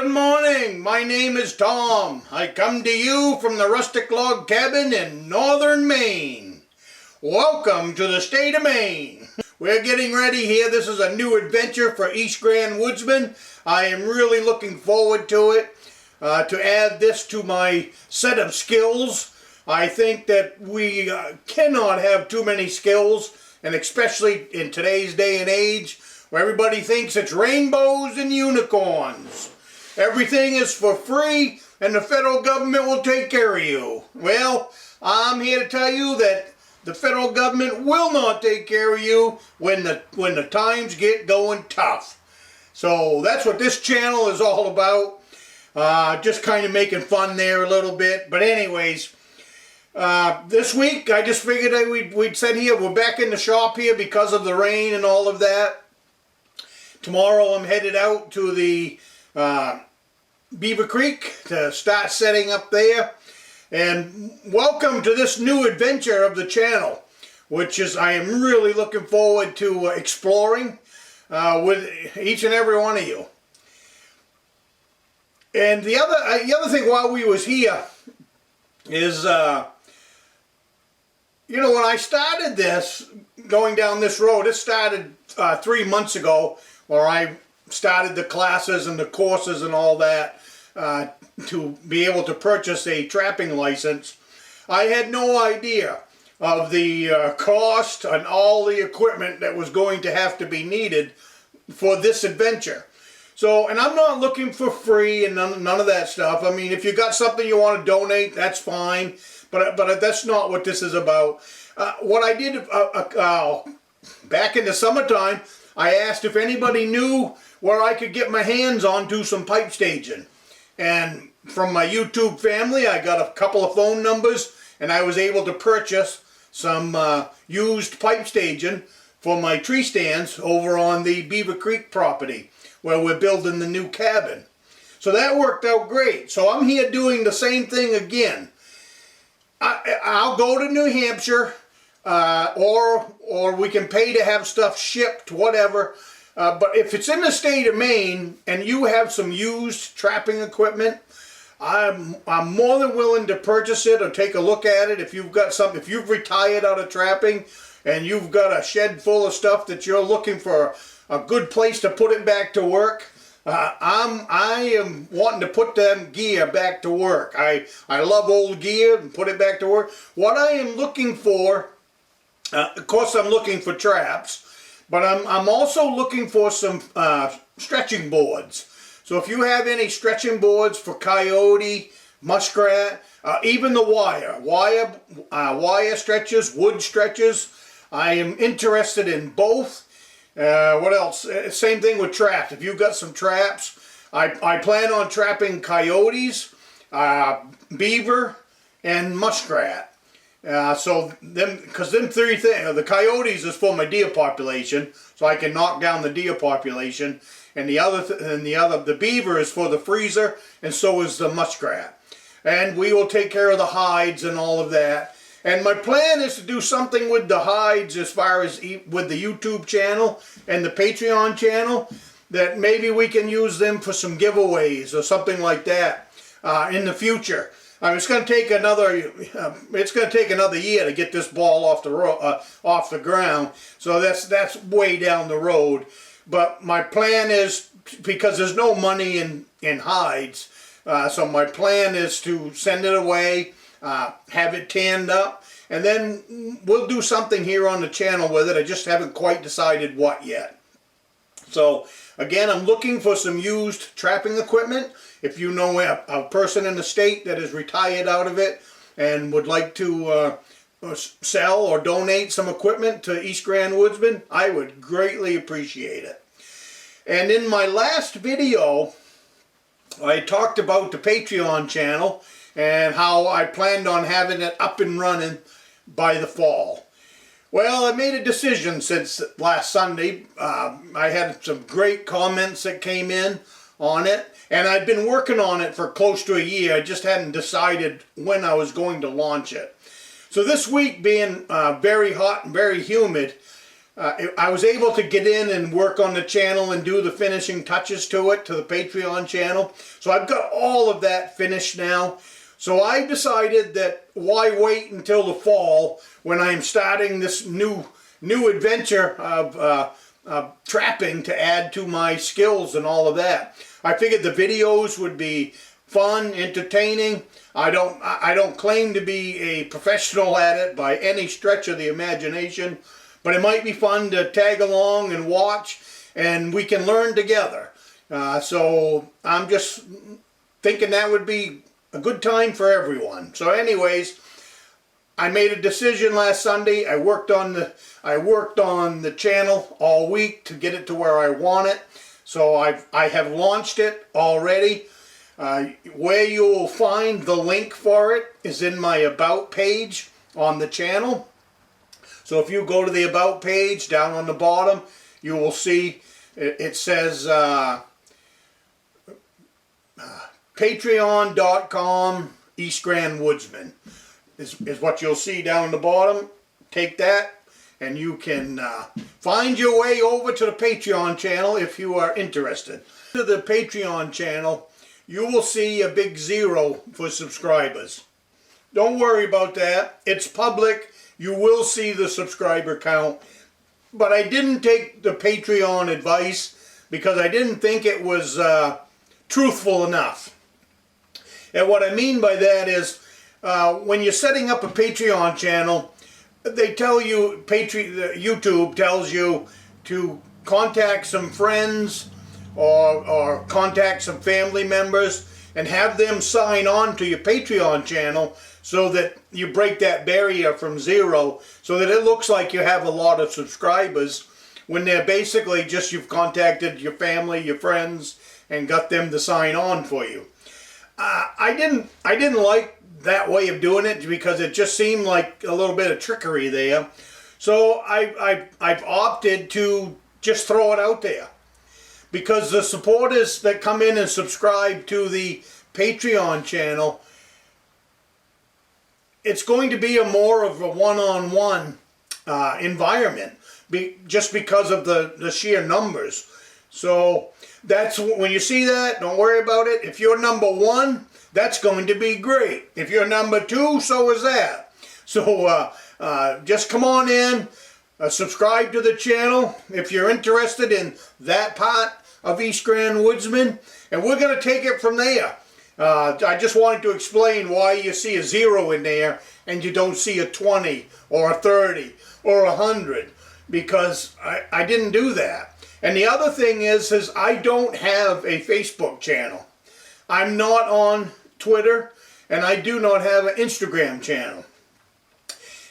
Good morning. My name is Tom. I come to you from the Rustic log cabin in Northern Maine. Welcome to the state of Maine. We're getting ready here. This is a new adventure for East Grand Woodsman. I am really looking forward to it, to add this to my set of skills. I think that we cannot have too many skills, and especially in today's day and age where everybody thinks it's rainbows and unicorns. Everything is for free and the federal government will take care of you. Well, I'm here to tell you that the federal government will not take care of you when the times get going tough. So that's what this channel is all about. Just kind of making fun there a little bit. But anyways, this week I just figured that we'd sit here. We're back in the shop here because of the rain and all of that. Tomorrow I'm headed out to the Beaver Creek to start setting up there. And welcome to this new adventure of the channel, which is I am really looking forward to exploring with each and every one of you. And the other thing while we was here is, you know, when I started this, going down this road, it started 3 months ago, where I started the classes and the courses and all that to be able to purchase a trapping license. I had no idea of the cost and all the equipment that was going to have to be needed for this adventure. So, and I'm not looking for free and none of that stuff. I mean, if you got something you want to donate, that's fine. But that's not what this is about. What I did back in the summertime, I asked if anybody knew where I could get my hands onto some pipe staging. And from my YouTube family, I got a couple of phone numbers, and I was able to purchase some used pipe staging for my tree stands over on the Beaver Creek property, where we're building the new cabin. So that worked out great. So I'm here doing the same thing again. I'll go to New Hampshire, or we can pay to have stuff shipped, whatever. But if it's in the state of Maine and you have some used trapping equipment, I'm more than willing to purchase it or take a look at it. If you've got something, if you've retired out of trapping and you've got a shed full of stuff that you're looking for a good place to put it back to work, I am wanting to put that gear back to work. I love old gear and put it back to work. What I am looking for, of course I'm looking for traps, but I'm also looking for some stretching boards. So if you have any stretching boards for coyote, muskrat, even the wire stretchers, wood stretchers, I am interested in both. What else? Same thing with traps. If you've got some traps, I plan on trapping coyotes, beaver, and muskrat. So because them three things, the coyotes is for my deer population, so I can knock down the deer population, and the beaver is for the freezer, and so is the muskrat. And we will take care of the hides and all of that. And my plan is to do something with the hides as far as with the YouTube channel and the Patreon channel, that maybe we can use them for some giveaways or something like that in the future. It's going to take another year to get this ball off the ground. So that's way down the road. But my plan is, because there's no money in hides, so my plan is to send it away, have it tanned up, and then we'll do something here on the channel with it. I just haven't quite decided what yet. So again, I'm looking for some used trapping equipment. If you know a person in the state that is retired out of it and would like to sell or donate some equipment to East Grand Woodsman, I would greatly appreciate it. And in my last video, I talked about the Patreon channel and how I planned on having it up and running by the fall. Well, I made a decision since last Sunday. I had some great comments that came in on it, and I'd been working on it for close to a year. I just hadn't decided when I was going to launch it. So this week being very hot and very humid, I was able to get in and work on the channel and do the finishing touches to it, to the Patreon channel. So I've got all of that finished now. So I decided that why wait until the fall when I'm starting this new adventure of trapping to add to my skills and all of that. I figured the videos would be fun, entertaining. I don't claim to be a professional at it by any stretch of the imagination, but it might be fun to tag along and watch, and we can learn together. So I'm just thinking that would be a good time for everyone. So anyways, I made a decision last Sunday. I worked on the channel all week to get it to where I want it. So I have launched it already. Where you will find the link for it is in my About page on the channel. So if you go to the About page down on the bottom, you will see it says Patreon.com East Grand Woodsman is what you'll see down the bottom. Take that and you can find your way over to the Patreon channel if you are interested. To the Patreon channel, you will see a big 0 for subscribers. Don't worry about that. It's public. You will see the subscriber count. But I didn't take the Patreon advice because I didn't think it was truthful enough. And what I mean by that is when you're setting up a Patreon channel, they tell you, YouTube tells you to contact some friends or contact some family members and have them sign on to your Patreon channel so that you break that barrier from 0, so that it looks like you have a lot of subscribers when they're basically just you've contacted your family, your friends, and got them to sign on for you. I didn't like that way of doing it because it just seemed like a little bit of trickery there. So I've opted to just throw it out there. Because the supporters that come in and subscribe to the Patreon channel, it's going to be more of a one-on-one environment, just because of the sheer numbers. So that's when you see that, don't worry about it. If you're number 1, that's going to be great. If you're number 2, so is that. So just come on in. Subscribe to the channel if you're interested in that part of East Grand Woodsman, and we're going to take it from there. I just wanted to explain why you see a 0 in there and you don't see a 20 or a 30 or a 100, because I didn't do that. And the other thing is I don't have a Facebook channel. I'm not on Twitter, and I do not have an Instagram channel.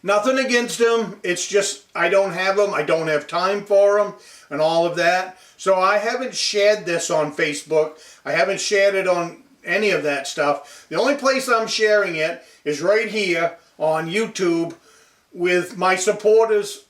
Nothing against them, it's just I don't have them, I don't have time for them, and all of that. So I haven't shared this on Facebook, I haven't shared it on any of that stuff. The only place I'm sharing it is right here on YouTube with my supporters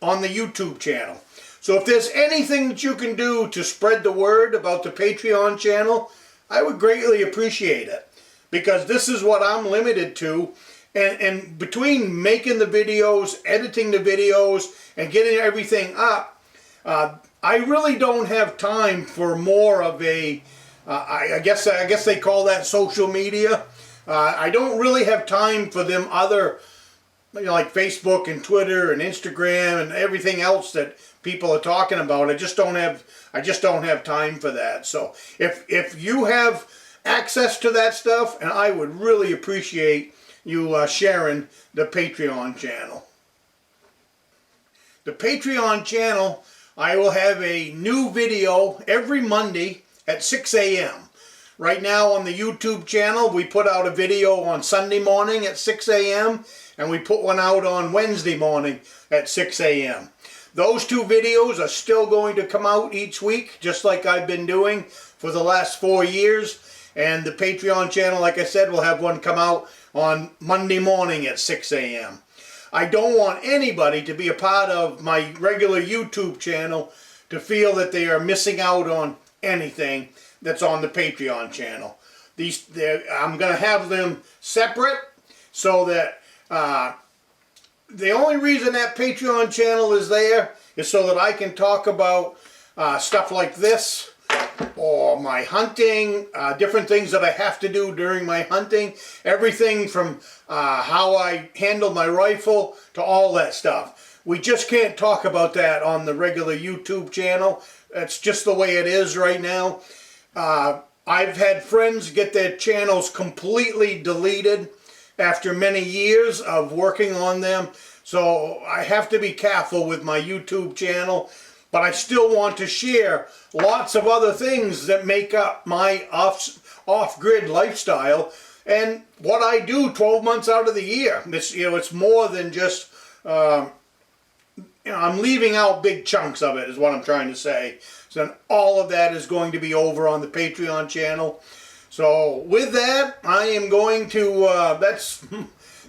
on the YouTube channel. So if there's anything that you can do to spread the word about the Patreon channel, I would greatly appreciate it. Because this is what I'm limited to. And between making the videos, editing the videos, and getting everything up, I really don't have time for more of a, I guess they call that social media. I don't really have time for them other, like Facebook and Twitter and Instagram and everything else that people are talking about. I just don't have time for that. So if you have access to that stuff, and I would really appreciate you sharing the Patreon channel. The Patreon channel, I will have a new video every Monday at 6 a.m. Right now on the YouTube channel, we put out a video on Sunday morning at 6 a.m. and we put one out on Wednesday morning at 6 a.m. Those 2 videos are still going to come out each week, just like I've been doing for the last 4 years. And the Patreon channel, like I said, will have one come out on Monday morning at 6 a.m. I don't want anybody to be a part of my regular YouTube channel to feel that they are missing out on anything that's on the Patreon channel. I'm going to have them separate so that the only reason that Patreon channel is there is so that I can talk about stuff like this, or my hunting, different things that I have to do during my hunting, everything from how I handle my rifle to all that stuff. We just can't talk about that on the regular YouTube channel. That's just the way it is right now. I've had friends get their channels completely deleted after many years of working on them, so I have to be careful with my YouTube channel. But I still want to share lots of other things that make up my off-grid lifestyle and what I do 12 months out of the year. It's more than just, I'm leaving out big chunks of it is what I'm trying to say. So then all of that is going to be over on the Patreon channel. So with that, I am going to,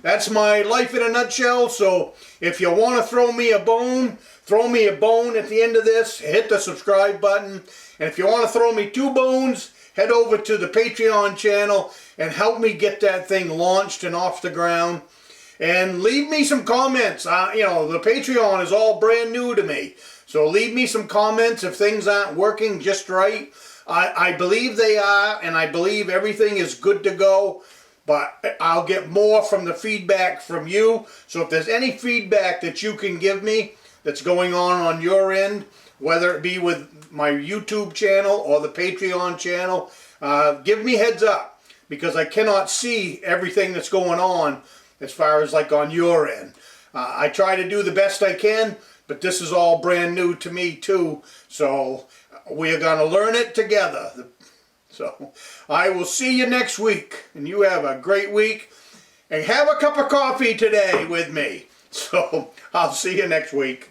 that's my life in a nutshell. So if you want to throw me a bone at the end of this, hit the subscribe button. And if you want to throw me 2 bones, head over to the Patreon channel and help me get that thing launched and off the ground. And leave me some comments. The Patreon is all brand new to me. So leave me some comments if things aren't working just right. I believe they are, and I believe everything is good to go. But I'll get more from the feedback from you. So if there's any feedback that you can give me that's going on your end, whether it be with my YouTube channel or the Patreon channel, give me heads up, because I cannot see everything that's going on as far as like on your end. I try to do the best I can, but this is all brand new to me too, so we're going to learn it together. So I will see you next week, and you have a great week, and have a cup of coffee today with me. So I'll see you next week.